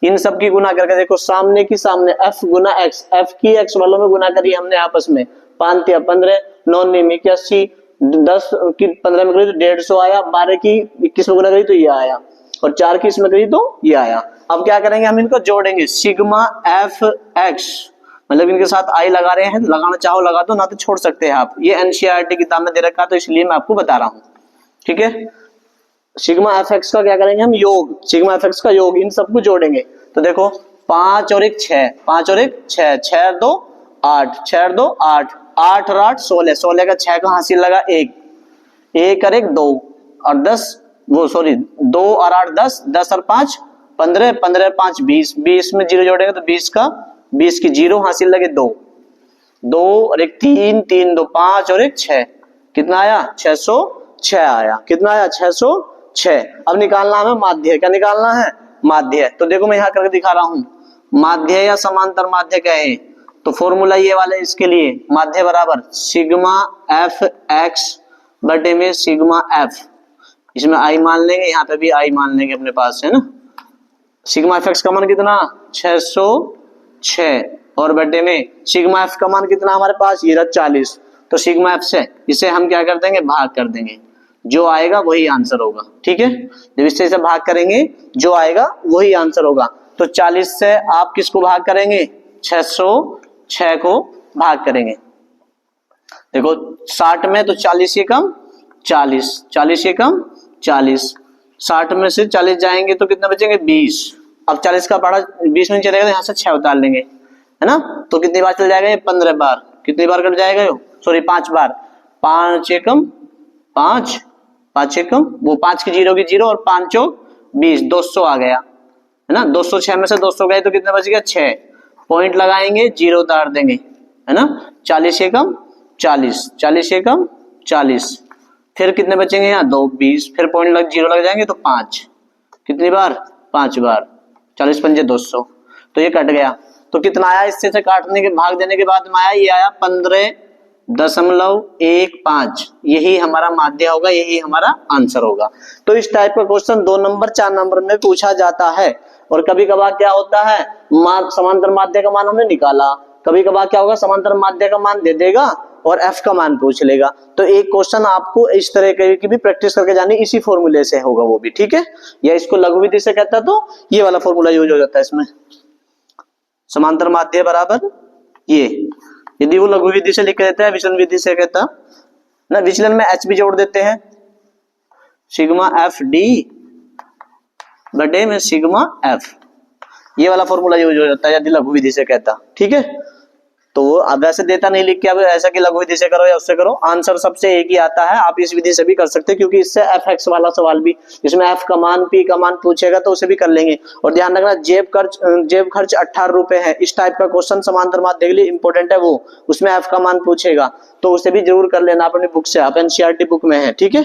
इन सब की गुना करके देखो, सामने की सामने f गुना x, f की x वालों में गुना करी हमने आपस में, 5 या 15, 9 में 81, 10 की 15 में करी तो 150 आया, 12 की 21 में गुना करी तो ये आया, और 4 की इसमें करी तो ये आया। अब क्या करेंगे, हम इनको जोड़ेंगे, सिग्मा एफ एक्स, मतलब इनके साथ आई लगा रहे हैं, लगाना चाहो लगा दो, ना तो छोड़ सकते हैं आप, ये एनसीईआरटी किताब में दे रखा तो इसलिए मैं आपको बता रहा हूं, ठीक है। सिग्मा एफ एक्स का क्या करेंगे हम, योग, सिग्मा एफ एक्स का योग, इन सबको जोड़ेंगे। तो देखो 5 और 1 6, 5 और 1 6, 6 और 2 8, 6 और 2 8, 8 और 8 16, 16 का 6 का हासिल लगा 1, 1 और 1 2 और 10, वो सॉरी 2 और 8 10, 10 और 5 15, 15 और 5 20, 20 में जीरो जोड़ेंगे तो 20 का 20 की जीरो हासिल लगे 2, 2 और 1 3, 3 2 5 और 1 6, कितना आया 606 आया, कितना आया 606। अब निकालना हमें माध्य, क्या निकालना है, माध्य। तो देखो मैं यहाँ करके दिखा रहा हूं, माध्य या समांतर माध्य क्या है, तो फॉर्मूला ये वाला इसके लिए, माध्य बराबर सिग्मा एफ एक्स बटे में सिग्मा एफ, इसमें आई मान लेंगे, यहाँ पे भी आई मान लेंगे अपने पास, है ना। सिग्मा एफ एक्स का मान कितना 606 और बटे में सिग्मा एफ का मान कितना हमारे पास, ये रहा 40, तो सिग्मा एफ से इसे हम क्या कर देंगे, भाग कर देंगे, जो आएगा वही आंसर होगा, ठीक है। जब इससे इसे भाग करेंगे जो आएगा वही आंसर होगा। तो 40 से आप किसको भाग करेंगे, 606 को भाग करेंगे। देखो 60 में तो 40 ये कम 40, 40 ये कम 40, 60 में से 40 जाएंगे तो कितना बचेंगे 20। अब 40 का पढ़ा 20 में चलेगा तो यहाँ से 6 उतार लेंगे, है ना। तो कितनी बार चल जाएगा ये, 15 बार, कितनी बार कट जाएगा ये, सॉरी 5 बार, 5 एकम 5, 5 एकम वो 5 की जीरो की जीरो और 5 चौक 20, 200 आ गया, है ना। 206 में से 200 गए तो कितना बच गया 6, पॉइंट लगाएंगे जीरो उतार देंगे, है ना। 40 एकम 40, 40 एकम 40, फिर कितने बचेंगे यहाँ 2 20, फिर पॉइंट लग जीरो लग जाएंगे तो 5, कितनी बार 5 बार, 40 पंजे 200, तो ये कट गया। तो कितना आया, इससे से काटने के भाग देने के बाद में आया, ये आया 15.15, यही हमारा माध्य होगा, यही हमारा आंसर होगा। तो इस टाइप का क्वेश्चन 2 नंबर 4 नंबर में पूछा जाता है। और कभी कभार क्या होता है, समांतर माध्य का मान हमने निकाला, कभी कभार क्या होगा, समांतर माध्य का मान दे देगा और एफ का मान पूछ लेगा। तो एक क्वेश्चन आपको इस तरह की भी प्रैक्टिस करके जानी, इसी फॉर्मूले से होगा वो भी, ठीक है। या इसको लघु विधि से कहता तो ये वाला फॉर्मूला यूज हो जाता है इसमें, समांतर माध्य बराबर ये, यदि वो लघु विधि से लिख के देते हैं, विचलन विधि से कहता ना, विचलन में एच भी जोड़ देते हैं, सिग्मा एफ डी बटे में सिग्मा एफ, ये वाला फॉर्मूला यूज हो जाता है यदि लघु विधि से कहता, ठीक है। तो अब वैसे देता नहीं लिख के, अब ऐसा कि लघु विधि से करो या उससे करो, आंसर सबसे एक ही आता है। आप इस विधि से भी कर सकते हैं, क्योंकि इससे एफ एक्स वाला सवाल भी, इसमें एफ का मान पी का मान पूछेगा तो उसे भी कर लेंगे। और ध्यान रखना जेब खर्च 18 रुपए है, इस टाइप का क्वेश्चन समांतर माध्य के लिए इंपॉर्टेंट है, वो उसमें एफ का मान पूछेगा तो उसे भी जरूर कर लेना अपनी बुक से, आप एनसीईआरटी बुक में है, ठीक है।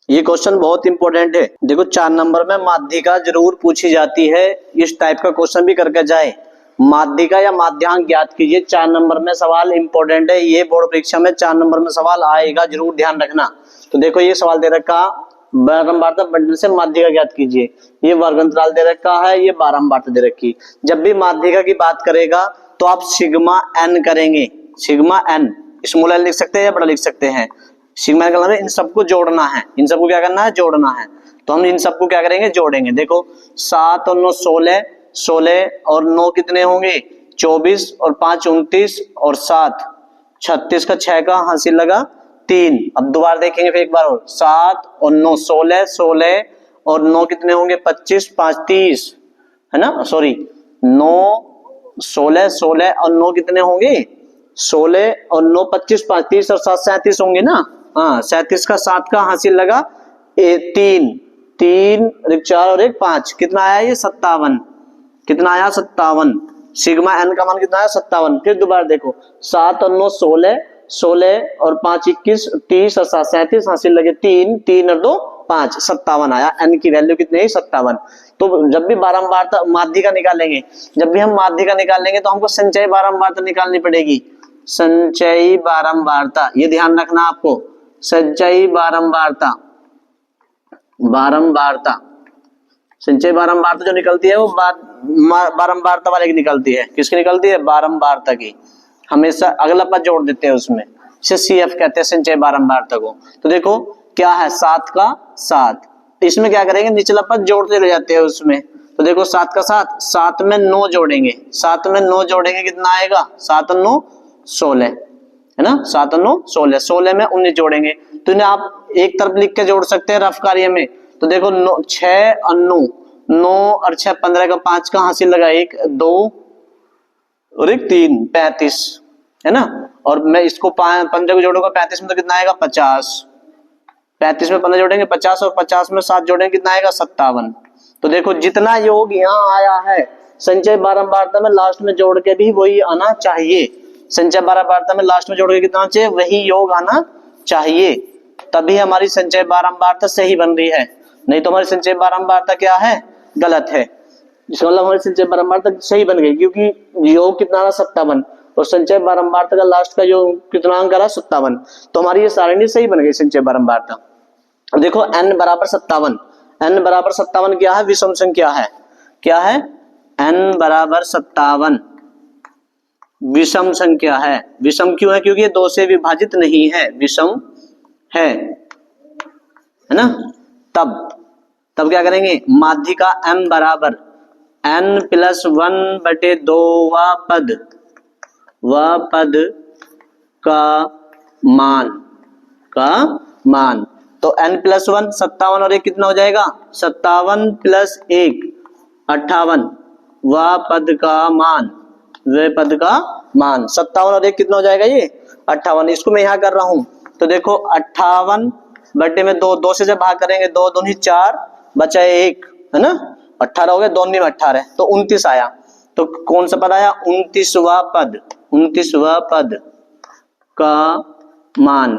ये क्वेश्चन बहुत इंपॉर्टेंट है। देखो 4 नंबर में माध्यिका जरूर पूछी जाती है, इस टाइप का क्वेश्चन भी करके जाए, माध्यिका या माध्यांक ज्ञात कीजिए, 4 नंबर में सवाल इंपॉर्टेंट है, ये बोर्ड परीक्षा में 4 नंबर में सवाल आएगा, जरूर ध्यान रखना। तो देखो ये सवाल दे रखा, बारंबारता बंटन से माध्यिका ज्ञात कीजिए, ये वर्ग अंतराल दे रखा है, ये बारंबारता दे रखी। जब भी माध्यिका की बात करेगा तो आप सिग्मा एन करेंगे, सिग्मा एन, स्मॉल एन लिख सकते हैं या बड़ा लिख सकते हैं। सिग्मा का मतलब इन सबको जोड़ना है, इन सबको क्या करना है, जोड़ना है। तो हम इन सबको क्या करेंगे, जोड़ेंगे। देखो 7 और 9 16, 16 और 9 कितने होंगे 24 और 5 29 और 7 36 का 6 का हासिल लगा 3। अब दोबारा देखेंगे फिर एक बार और, 7 और 9 16, 16 और 9 कितने होंगे 25, 5 30, है ना, सॉरी 9 16, 16 और 9 कितने होंगे 16 और 9 25, 5 30 और 7 37 होंगे ना, हाँ 37 का 7 का हासिल लगा 3, 3 4 और 1 5, कितना आया ये 57, कितना आया 57। सिग्मा एन का मान कितना आया 57। फिर दोबारा देखो 7 और 9 16, 16 और 5 21 30 और 7 37 हासिल लगे 3, 3 और 2 5, 57 आया। एन की वैल्यू कितनी है 57। तो जब भी बारंबारता माध्यिका निकालेंगे, जब भी हम माध्यिका निकालेंगे तो हमको संचयी बारंबारता निकालनी पड़ेगी, संचयी बारंबारता, ये ध्यान रखना आपको, संचयी बारंबारता, बारंबारता संचय बारंबारता जो निकलती है वो बारंबारता वाले की निकलती है। किसकी निकलती है? बारंबारता की। हमेशा अगला पद जोड़ देते हैं उसमें, इसे CF कहते हैं संचय बारंबारता को। तो देखो क्या है, 7 का 7, इसमें क्या करेंगे, निचला पद जोड़ते ले जाते हैं उसमें। तो देखो 7 का 7, 7 में 9 जोड़ेंगे, 7 में 9 जोड़ेंगे कितना आएगा, 7 और 9 16, है ना, 7 और 9 16, 16 में 19 जोड़ेंगे। तो इन्हें आप एक तरफ लिख के जोड़ सकते हैं रफ कार्य में। तो देखो 6 और 9, 9 और 6 15 का 5 का हासिल लगा, 1 2 और 1 3, 35, है ना। और मैं इसको 15 को जोड़ूंगा 35 में तो कितना आएगा, 50, 35 में 15 जोड़ेंगे 50, और 50 में 7 जोड़ेंगे कितना आएगा, 57। तो देखो जितना योग यहाँ आया है संचय बारंबारता में लास्ट में जोड़ के भी वही आना चाहिए। संचय बारंबारता में लास्ट में जोड़ के कितना आना चाहिए, वही योग आना चाहिए, तभी हमारी संचय बारंबारता सही बन रही है। नहीं तो हमारी संचय बारंबारता क्या है, गलत है। इसका मतलब हमारी संचय बारंबारता सही बन गई, क्योंकि योग कितना आ रहा, 57, और संचय बारंबारता का लास्ट का जो कितना अंक आ रहा, 57। तो हमारी ये सारणी सही बन गई संचय बारंबारता। देखो n बराबर 57, n बराबर 57 क्या है, विषम संख्या है। क्या है, n बराबर 57 विषम संख्या है। विषम क्यों है, क्योंकि ये 2 से विभाजित नहीं है, विषम है ना। तब क्या करेंगे, माध्यिका m बराबर n+1/2 व पद का मान। तो n+1 57 और 1 कितना हो जाएगा, 57 + 1 58, व पद का मान, वे पद का मान, 57 और 1 कितना हो जाएगा, ये 58। इसको मैं यहाँ कर रहा हूं, तो देखो 58 बटे में 2, 2 से जब भाग करेंगे 2 दूनी 4, बचा 1, है ना, 18 हो गए, 2 में 18, तो 29 आया। तो कौन सा पद आया, 29वां पद, 29वां पद का मान।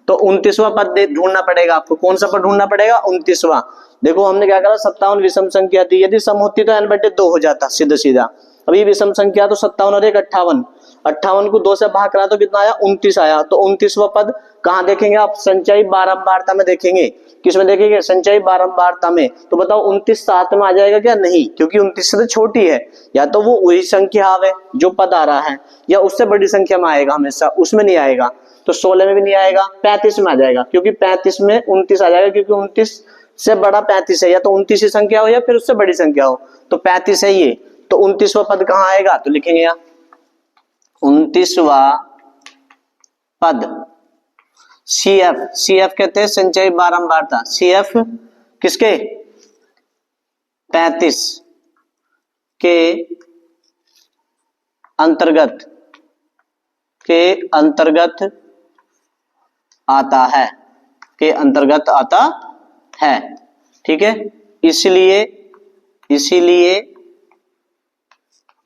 तो 29वां पद ढूंढना पड़ेगा आपको। कौन सा पद ढूंढना पड़ेगा, 29वां। देखो हमने क्या करा, 57 विषम संख्या थी, यदि सम होती तो n/2 हो जाता सीधा सीधा। अभी विषम संख्या तो 57 और 1 58, 58 को 2 से भाग करा तो कितना आया, 29 आया। तो 29वां पद कहाँ देखेंगे आप, संचयी बारंबारता में देखेंगे। किसमें देखेंगे, संचयी बारंबारता में। तो बताओ 29 साथ में आ जाएगा क्या, नहीं, क्योंकि 29 से तो छोटी है। या तो वो वही संख्या आवे जो पद आ रहा है, या उससे बड़ी संख्या में आएगा, हमेशा उसमें नहीं आएगा। तो 16 में भी नहीं आएगा, 35 में आ जाएगा, क्योंकि 35 में 29 आ जाएगा, क्योंकि 29 से बड़ा 35 है, या तो 29 ही संख्या हो या फिर उससे बड़ी संख्या हो। तो 35 है ये, तो 29वां पद कहाँ आएगा, तो लिखेंगे यहाँ 29वां पद CF कहते हैं संचयी बारंबारता। CF किसके, 35 के अंतर्गत आता है, ठीक है।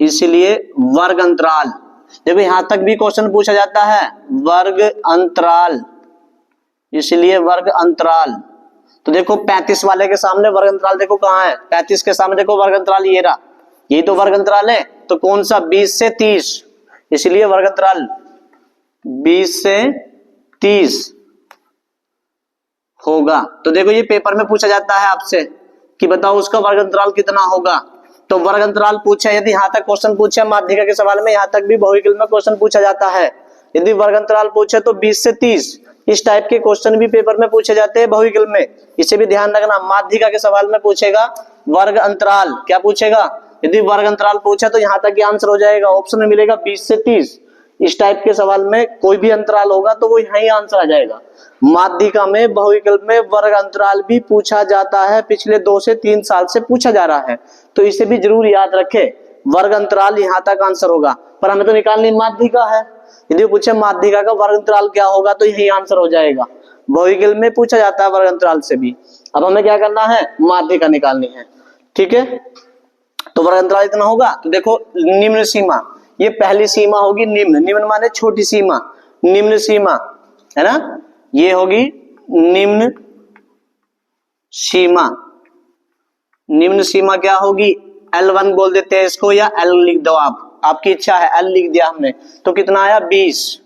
इसलिए वर्ग अंतराल, देखो यहां तक भी क्वेश्चन पूछा जाता है, वर्ग अंतराल, इसलिए वर्ग अंतराल। तो देखो 35 वाले के सामने वर्ग अंतराल देखो कहां है, 35 के सामने देखो वर्ग अंतराल ये रहा, यही तो वर्ग अंतराल है। तो कौन सा, 20 से 30, इसलिए वर्ग अंतराल 20 से 30 होगा। तो देखो ये पेपर में पूछा जाता है आपसे कि बताओ उसका वर्ग अंतराल कितना होगा। तो वर्ग अंतराल पूछा, यदि यहां तक क्वेश्चन पूछा माध्यिका के सवाल में, यहां तक भी बहुविकल्प में क्वेश्चन पूछा जाता है। यदि वर्ग अंतराल पूछे तो 20 से 30, इस टाइप के क्वेश्चन भी पेपर में पूछे जाते हैं बहुविकल्प में, इसे भी ध्यान रखना। माध्यिका के सवाल में पूछेगा वर्ग अंतराल, क्या पूछेगा, यदि वर्ग अंतराल पूछा तो यहां तक आंसर हो जाएगा, ऑप्शन में मिलेगा 20 से 30। इस टाइप के सवाल में कोई भी अंतराल होगा तो वो यही आंसर आ जाएगा। माध्यिका में बहुविकल्प में वर्ग अंतराल भी पूछा जाता है, पिछले 2 से 3 साल से पूछा जा रहा है, तो इसे भी जरूर याद रखें। वर्ग अंतराल यहां तक आंसर होगा, पर हमें तो निकालनी माध्यिका है। यदि पूछे माध्यिका का वर्ग अंतराल क्या होगा तो यही आंसर हो जाएगा। बहुविकल्प में पूछा जाता है वर्ग अंतराल से भी। अब हमें क्या करना है, माध्यिका निकालनी है, ठीक है। तो वर्ग अंतराल इतना होगा। तो देखो निम्न सीमा, ये पहली सीमा होगी निम्न माने छोटी सीमा, निम्न सीमा है ना, ये होगी निम्न सीमा। निम्न सीमा क्या होगी, L1 बोल देते हैं इसको, या L लिख दो आप, आपकी इच्छा है, L लिख दिया हमने। तो कितना आया, 20।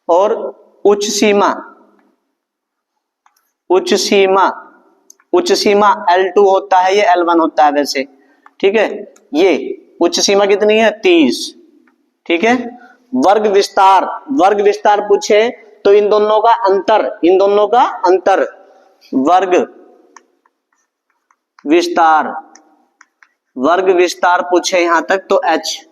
और उच्च सीमा उच्च सीमा L2 होता है, ये L1 होता है वैसे, ठीक है। ये उच्च सीमा कितनी है 30, ठीक है। वर्ग विस्तार, वर्ग विस्तार पूछे तो इन दोनों का अंतर, इन दोनों का अंतर, वर्ग विस्तार, वर्ग विस्तार पूछे यहां तक तो h,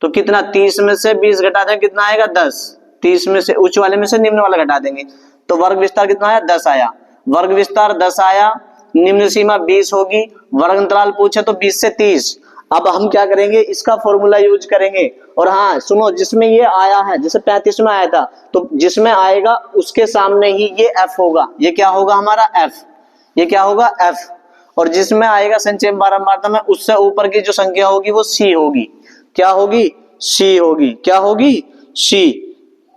तो कितना 30 में से 20 घटा दें कितना आएगा 10, 30 में से उच्च वाले में से निम्न वाला घटा देंगे तो वर्ग विस्तार कितना आया 10 आया, वर्ग विस्तार 10 आया, निम्न सीमा 20 होगी, वर्ग अंतराल पूछे तो 20 से 30। अब हम क्या करेंगे, इसका फॉर्मूला यूज करेंगे। और हाँ सुनो, जिसमें ये आया है जैसे 35 में आया था तो जिसमें आएगा उसके सामने ही ये f होगा, ये क्या होगा हमारा f, ये क्या होगा f, और जिसमें आएगा संचय बारंबारता में उससे ऊपर की जो संख्या होगी वो c होगी, क्या होगी c होगी, क्या होगी c,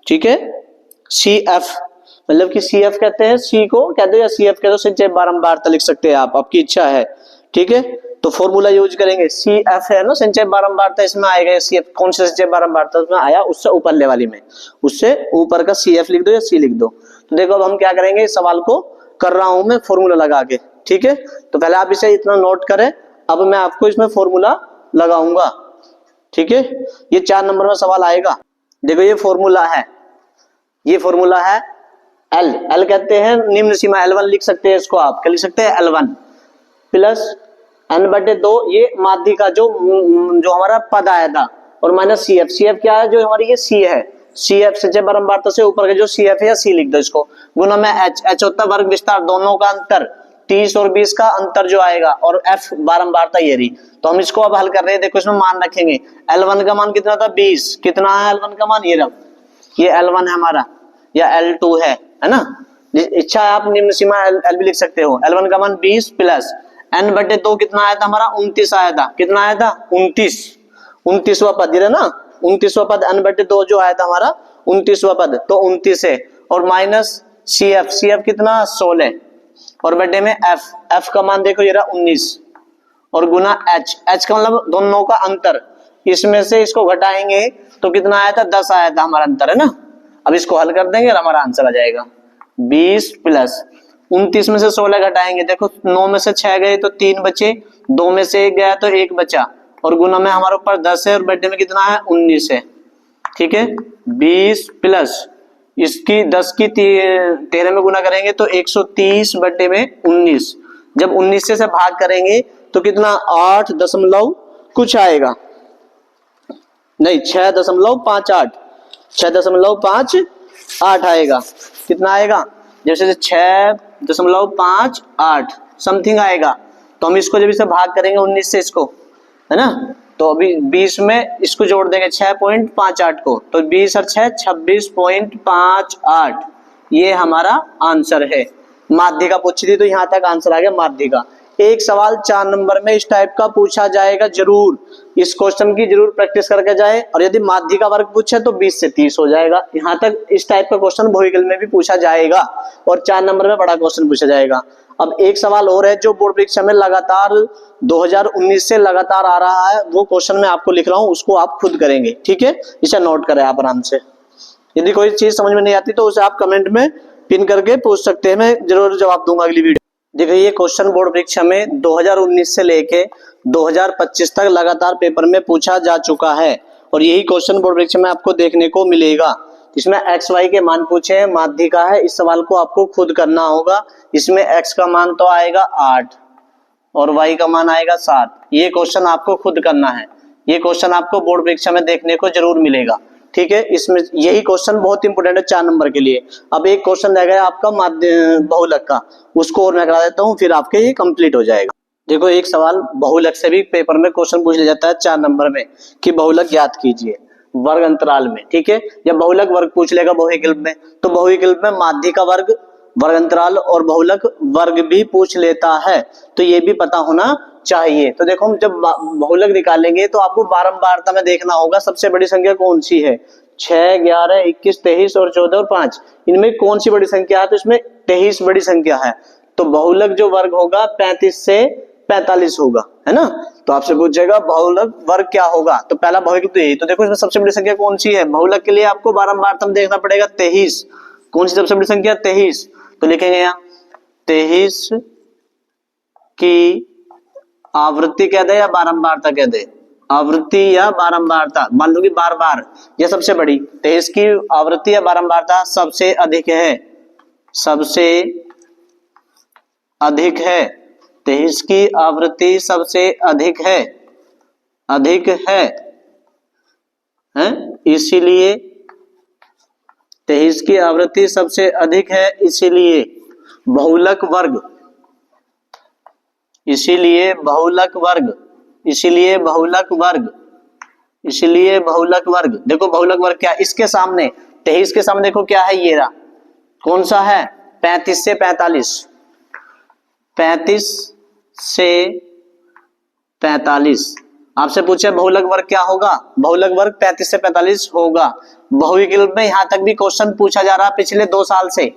ठीक है। CF मतलब कि CF कहते हैं, C को कहते हैं या CF कहते हो, संचय बारंबारता लिख सकते हैं आप, आपकी इच्छा है, ठीक है। तो फॉर्मूला यूज करेंगे, CF है ना संचय बारंबारता, इसमें आएगा CF, कौन सा संचय बारंबारता उसमें आया, उससे ऊपर वाली में, उससे ऊपर का CF लिख दो या C लिख दो। तो देखो अब हम क्या करेंगे, इस सवाल को कर रहा हूं मैं फॉर्मूला लगा के, ठीक है। तो पहले आप इसे इतना नोट करें, अब मैं आपको इसमें फॉर्मूला लगाऊंगा, ठीक है। ये 4 नंबर में सवाल आएगा। देखो ये फॉर्मूला है, ये फॉर्मूला है L कहते हैं निम्न सीमा, L1 लिख सकते हैं इसको, आप क्या लिख सकते हैं L1 प्लस n/2, ये माध्य का जो हमारा पद आया था, और माइनस CF क्या है, जो हमारी ये C है, CF संचय बारंबारता से ऊपर का जो CF है या C लिख दो इसको, गुना में H होता है वर्ग विस्तार, दोनों का अंतर 30 और 20 का अंतर जो आएगा, और F बारंबारता ये रही। तो हम इसको अब हल कर रहे हैं, देखो इसमें मान रखेंगे, L1 का मान कितना था 20, कितना है L1 का मान, ये रहा, ये L1 है हमारा या L2 है ना, इच्छा है आप निम्न सीमा L भी लिख सकते हो। L1 का मान 20 प्लस n/2 कितना आया था हमारा 29 आया था, कितना आया था 29, 29वां पद है ना, 29वां पद n/2 जो आया था हमारा 29वां पद, तो 29 है, और माइनस CF कितना 16, और बटे में F का मान देखो ये रहा 19, और गुना H का मतलब दोनों का अंतर, इसमें से इसको घटाएंगे तो कितना आया था 10 आया था हमारा अंतर, है ना। अब इसको हल कर देंगे और हमारा आंसर आ जाएगा 20 प्लस 29 में से 16 घटाएंगे, देखो 9 में से 6 गए तो 3 बचे, 2 में से 1 गया तो 1 बचा, और गुना में हमारे ऊपर 10 है और बटे में कितना है 19 है, ठीक है। 20 प्लस इसकी 10 की 13 में गुना करेंगे तो 130 बटे में 19, जब 19 से भाग करेंगे तो कितना 8 दशमलव कुछ आएगा, नहीं 6.58, 6.58 आएगा, कितना आएगा, जैसे 6.58 समथिंग आएगा। तो हम इसको जब इसे भाग करेंगे 19 से इसको, है ना, तो अभी 20 में इसको जोड़ देंगे 6.58 को, तो 20 और 6 26.58, ये हमारा आंसर है। माध्यिका पूछी थी तो यहाँ तक आंसर आ गया माध्यिका। एक सवाल 4 नंबर में इस टाइप का पूछा जाएगा, जरूर इस क्वेश्चन की जरूर प्रैक्टिस करके जाए, और यदि माध्यिका वर्ग पूछे तो 20 से 30 हो जाएगा। यहाँ तक इस टाइप का क्वेश्चन बहुविकल्प में भी पूछा जाएगा, और 4 नंबर में बड़ा क्वेश्चन पूछा जाएगा। अब एक सवाल और है जो बोर्ड परीक्षा में लगातार 2019 से लगातार आ रहा है, वो क्वेश्चन मैं आपको लिख रहा हूँ, उसको आप खुद करेंगे, ठीक है। इसे नोट करें आप आराम से, यदि कोई चीज समझ में नहीं आती तो उसे आप कमेंट में पिन करके पूछ सकते हैं, मैं जरूर जवाब दूंगा अगली वीडियो। देखिए ये क्वेश्चन बोर्ड परीक्षा में 2019 से लेके 2025 तक लगातार पेपर में पूछा जा चुका है, और यही क्वेश्चन बोर्ड परीक्षा में आपको देखने को मिलेगा। इसमें x y के मान पूछे हैं, माध्यिका है, इस सवाल को आपको खुद करना होगा। इसमें x का मान तो आएगा 8 और y का मान आएगा 7, ये क्वेश्चन आपको खुद करना है, ये क्वेश्चन आपको बोर्ड परीक्षा में देखने को जरूर मिलेगा, ठीक है। इसमें यही क्वेश्चन बहुत इंपोर्टेंट है 4 नंबर के लिए। अब एक क्वेश्चन रह गया आपका बहुलक का, उसको और मैं करा देता हूँ, फिर आपके ये कंप्लीट हो जाएगा। देखो एक सवाल बहुलक से भी पेपर में क्वेश्चन पूछ लिया जाता है 4 नंबर में कि बहुलक ज्ञात कीजिए वर्ग अंतराल में, ठीक है। या बहुलक वर्ग पूछ लेगा बहुविकल्प में, तो बहुविकल्प में माध्यिका वर्ग, वर्ग अंतराल और बहुलक वर्ग भी पूछ लेता है, तो ये भी पता होना चाहिए। तो देखो हम जब बहुलक निकालेंगे तो आपको बारंबारता में देखना होगा सबसे बड़ी संख्या कौन सी है, 6, 11, 21, 23 और 14 और 5, इनमें कौन सी बड़ी संख्या है, तो इसमें 23 बड़ी संख्या है। तो बहुलक जो वर्ग होगा 35 से 45 होगा, है ना। तो आपसे पूछेगा बहुलक वर्ग क्या होगा, तो पहला बहुविकल्प तो यही। तो देखो इसमें सबसे बड़ी संख्या कौन सी है, बहुलक के लिए आपको बारंबारता में देखना पड़ेगा 23, कौन सी सबसे बड़ी संख्या 23, तो लिखेंगे यहाँ 23 की आवृत्ति कह दे या बारंबारता कह दे, आवृत्ति या बारंबारता, मान लो कि बार बार, यह सबसे बड़ी, तो इसकी आवृत्ति या बारंबारता सबसे अधिक है, सबसे अधिक है, तो इसकी आवृत्ति सबसे अधिक है, अधिक है, इसीलिए तेईस की आवृत्ति सबसे अधिक है, इसीलिए बहुलक वर्ग, इसीलिए बहुलक वर्ग, इसीलिए बहुलक वर्ग, इसीलिए बहुलक वर्ग। देखो बहुलक वर्ग क्या, इसके सामने 23 के सामने देखो क्या है, ये रहा, कौन सा है, 35 से 45, 35 से 45। आपसे पूछे बहुलक वर्ग क्या होगा, बहुलक वर्ग 35 से 45 होगा। बहुविकल्प में यहां तक भी क्वेश्चन पूछा जा रहा है पिछले 2 साल से,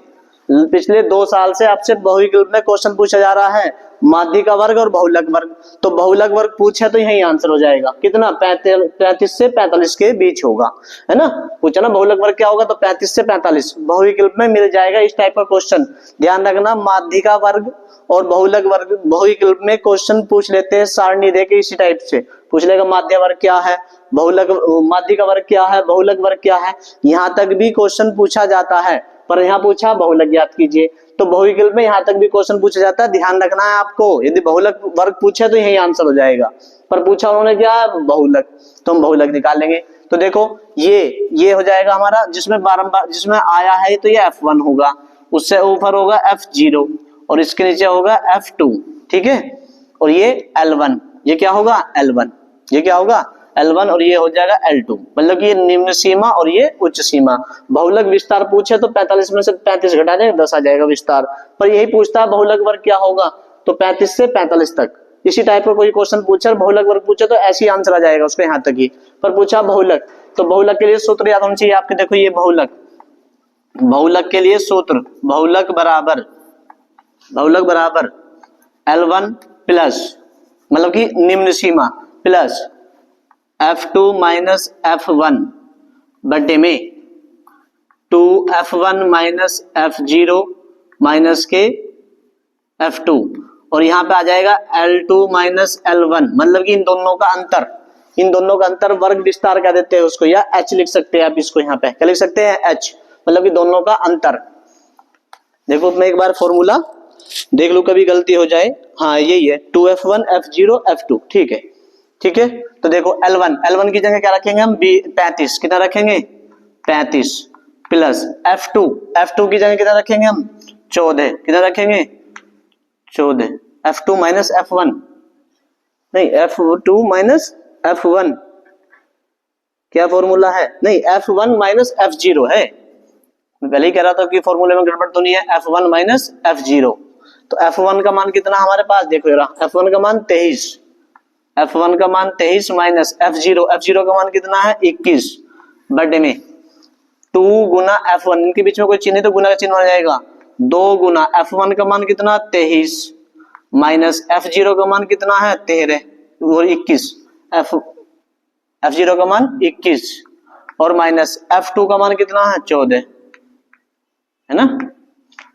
पिछले 2 साल से आपसे बहुविकल्प में क्वेश्चन पूछा जा रहा है, माध्य का वर्ग और बहुलक वर्ग। तो बहुलक वर्ग पूछे तो यही आंसर हो जाएगा, कितना, 35 से 45 के बीच होगा, है ना। पूछा ना बहुलक वर्ग क्या होगा, तो 35 से 45 बहुविकल्प में मिल जाएगा इस टाइप का क्वेश्चन। ध्यान रखना, माध्य का वर्ग और बहुलक वर्ग बहुविकल्प में क्वेश्चन पूछ लेते हैं, सारणी देके इसी टाइप से पूछ लेगा, माध्य वर्ग क्या है, बहुलक, माध्य का वर्ग क्या है, बहुलक वर्ग क्या है, यहां तक भी क्वेश्चन पूछा जाता है। पर यहाँ पूछा बहुलक ज्ञात कीजिए, तो बहुविकल्प में यहां तक भी क्वेश्चन पूछा जाता है, ध्यान रखना है आपको। यदि बहुलक वर्ग पूछे तो यही आंसर हो जाएगा, पर पूछा उन्होंने क्या, बहुलक, तो हम बहुलक निकालेंगे। तो देखो ये हो जाएगा हमारा, जिसमें बारंबार, जिसमें आया है तो ये F1 होगा, उससे ऊपर होगा F0 और इसके नीचे होगा F2, ठीक है। और ये L1, ये क्या होगा L1, ये क्या होगा L1 और ये हो जाएगा L2, मतलब कि ये निम्न सीमा और ये उच्च सीमा। बहुलक विस्तार पूछे तो 45 में से 35 घटा देंगे 10 आ जाएगा विस्तार, पर यही पूछता है बहुलक वर्ग क्या होगा, तो 35 से 45 तक। इसी टाइप का कोई क्वेश्चन पूछे और बहुलक वर्ग पूछे तो ऐसी आंसर आ जाएगा उसके यहाँ तक ही, पर पूछा बहुलक, तो बहुलक के लिए सूत्र याद होना चाहिए आपके। देखो ये बहुलक, बहुलक के लिए सूत्र, बहुलक बराबर, बहुलक बराबर L1 प्लस, मतलब कि निम्न सीमा, प्लस F2 माइनस F1 बटे में 2F1 माइनस F0 माइनस के F2, और यहाँ पे आ जाएगा L2 माइनस L1, मतलब कि इन दोनों का अंतर, इन दोनों का अंतर वर्ग विस्तार कह देते हैं उसको, या H लिख सकते हैं आप इसको, यहाँ पे क्या लिख सकते हैं, H, मतलब कि दोनों का अंतर। देखो मैं एक बार फॉर्मूला देख लूं, कभी गलती हो जाए, हाँ यही है 2F1 F0 F2, ठीक है, ठीक है। तो देखो L1 की जगह क्या रखेंगे हम, 35, कितना रखेंगे 35, प्लस F2 की जगह कितना रखेंगे हम 14, कितना रखेंगे 14, F2 माइनस F1, नहीं F2 माइनस F1, क्या फॉर्मूला है, नहीं F1 माइनस F0 है, मैं पहले ही कह रहा था कि फॉर्मूले में गड़बड़ तो नहीं है, F1 माइनस F0। तो F1 का मान कितना हमारे पास, देखो जरा, F1 का मान 23, F1 का मान 23 माइनस F0 का मान कितना है 21 बटे में 2 गुना F1, इनके बीच में कोई चिन्ह है तो गुना का चिन्ह आ जाएगा, 2 गुना F1 का मान कितना 23 माइनस F0 का मान कितना है 13 और 21, F0 का मान 21 और माइनस F2 का मान कितना है 14, है ना।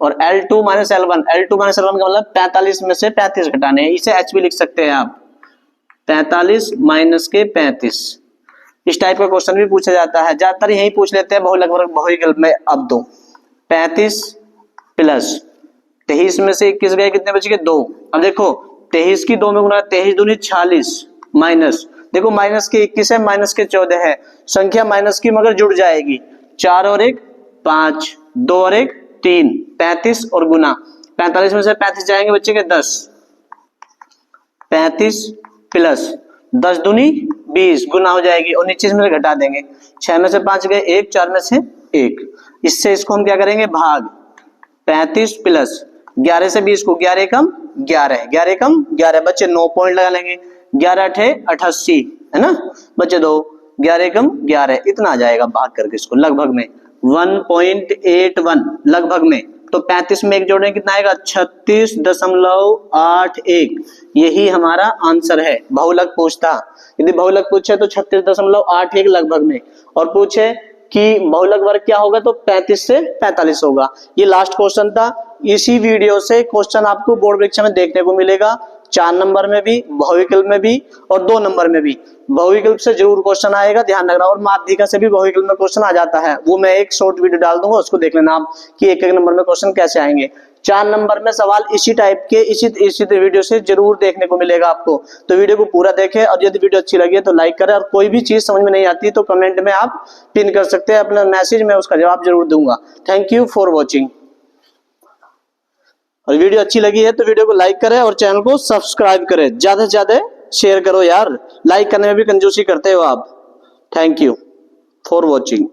और L2 माइनस L1 का मतलब 45 में से 35 घटाने हैं, इसे H भी लिख सकते हैं आप, 45 माइनस के 35, इस टाइप का क्वेश्चन भी पूछा जाता है, ज्यादातर यही पूछ लेते हैं बहुलक वर्ग बहुविकल्प में। अब दो 35 प्लस 23 में से 21 गए, कितने बच गए 2। अब देखो 23 की 2 में गुना, 23 दूनी 46 माइनस, देखो माइनस के 21 है, माइनस के 14 है, संख्या माइनस की मगर जुड़ जाएगी, 4 और 1 5, 2 और 1 3, 35 और गुना, 45 में से 35 जाएंगे बच्चे के 10, 35 प्लस 10 दूनी 20 गुना हो जाएगी, और नीचे में घटा देंगे, 6 में से 5 गए 1, 4 में से 1, इससे इसको हम क्या करेंगे भाग, 35 प्लस 11 से 20 को 11 कम 11, 11 कम 11, बच्चे 9 पॉइंट लगा लेंगे, 11 अठे 88, है ना बच्चे 2, 11 कम 11, इतना आ जाएगा भाग करके इसको, लगभग में 1.81 लगभग में। तो 35 में 1 जोड़ने कितना आएगा 36.81, यही हमारा आंसर है। बहुलक पूछता, यदि बहुलक पूछे तो 36.81 लगभग में, और पूछे कि बहुलक वर्ग क्या होगा तो 35 से 45 होगा। ये लास्ट क्वेश्चन था, इसी वीडियो से क्वेश्चन आपको बोर्ड परीक्षा में देखने को मिलेगा। 4 नंबर में भी, बहुविकल्प में भी और 2 नंबर में भी। बहुविकल्प से जरूर क्वेश्चन आएगा, ध्यान रखना। और माध्यिका से भी बहुविकल्प में क्वेश्चन आ जाता है, वो मैं एक शॉर्ट वीडियो डाल दूंगा, उसको देख लेना आप कि एक एक नंबर में क्वेश्चन कैसे आएंगे। 4 नंबर में सवाल इसी टाइप के इसी वीडियो से जरूर देखने को मिलेगा आपको। तो वीडियो को पूरा देखें, और यदि वीडियो अच्छी लगी है तो लाइक करें, और कोई भी चीज समझ में नहीं आती तो कमेंट में आप पिन कर सकते हैं अपना मैसेज, मैं उसका जवाब जरूर दूंगा। Thank you for watching. और वीडियो अच्छी लगी है तो वीडियो को लाइक करें और चैनल को सब्सक्राइब करें, ज्यादा से ज्यादा शेयर करो यार, लाइक करने में भी कंजूसी करते हो आप। Thank you for watching.